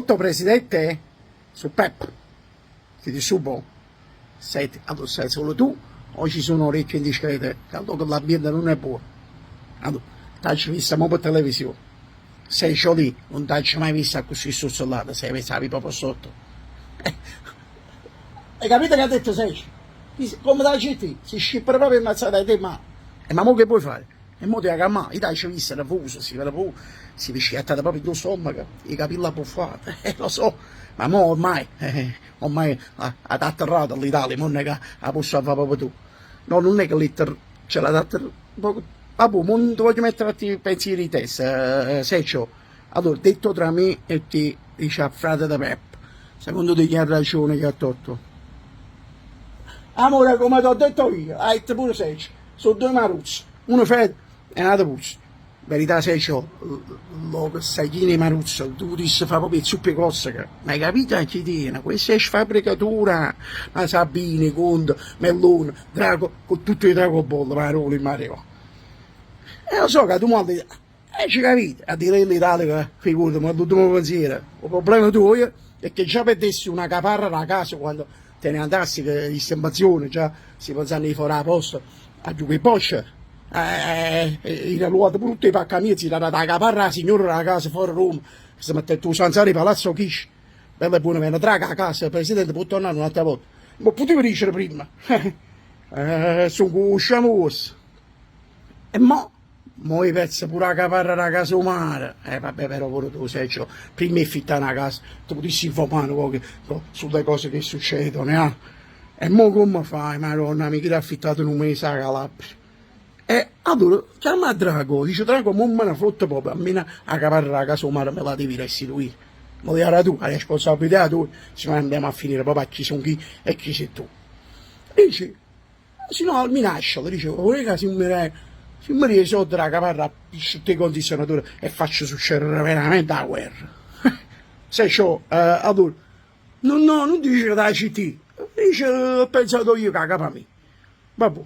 sotto presidente su Pep, ti disturbo? Senti, allora sei solo tu o ci sono orecchie indiscrete? Che allora l'ambiente non è buono. Allora, t'hai vista mo per televisione. Sei lì, non t'hai mai vista così sussolata, sei messa proprio sotto. Hai capito che ha detto sei? Come da CT, si scippera proprio ammazzata di te, ma mo che puoi fare? E mo ti ha calmato, i dai ci vista nervoso, si vesciata proprio il tuo stomaco, i capelli abbuffati, lo so, ma mo ormai ha atterrato all'Italia, non è che la posso fare proprio tu. No, non è che ce l'ha dato poco. Vabbè, non ti voglio mettere i pensieri in testa, Seccio. Allora, detto tra me e te, dice a frate da Pep, secondo te chi ha ragione, chi ha torto? Amore, come ti ho detto io, hai detto pure Seccio, sono due maruzzi, uno fede e un altro puzzo. Verità Seccio, lo che sai chi ne maruzzo, tu dici fa proprio il zuppe cozzica, ma hai capito anche tiene, questa è sfabbricatura, ma Sabini, Conte, Mellone, Drago, con tutti i Drago Ball, Maroli, Mario. E lo so che tu mi ci capite, a dire l'Italia che figurati, ma l'ultimo pensiero, il problema tuo è che già perdessi una caparra da casa quando te ne andassi che di stemmazione, già si pensano di fare la posta, a giocare Boscia, in ruota tutti i paccamizi, da caparra la signora della casa fuori Roma, si mette tu Sanzari Palazzo Chish, bella e buona, me ne traga a casa, il presidente può tornare un'altra volta, ma potevo dicere prima, sono usciamo e mo i pezzi pure la caparra da casa umana. Vabbè, però pure tu sei, cioè, prima è fitta una casa, ti potessi informare sulle cose che succedono, E mo come fai, Madonna, mi chiedi affittato in un mese a Calabria. E allora, chiama Drago, dice Drago, mo me ne fotte proprio, almeno la caparra da casa umana me la devi restituire. Ma lo era tu, la responsabilità tu, se no andiamo a finire proprio a chi sono chi e chi sei tu. E dice, se no mi lascialo, dice, vorrei se mi risolvo la caparra sotto i condizionatori e faccio succedere veramente la guerra. Sai ciò, allora, no, non dice da CT, dice, ho pensato io che la capa mia. Vabbè,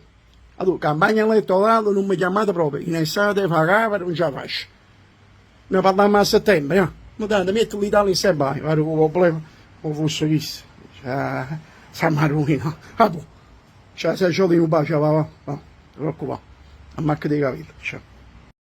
allora, campagna elettorale non mi chiamate proprio, in estate fa capa non ce la faccio. Ne parliamo a settembre, ma tanto metto l'Italia in stand-by, guarda il problema, lo fosse visto. Siamo a rovina, vabbè. Cioè, se c'ho di un bacio, va, non ti preoccupare. A macchia dei capelli, ciao.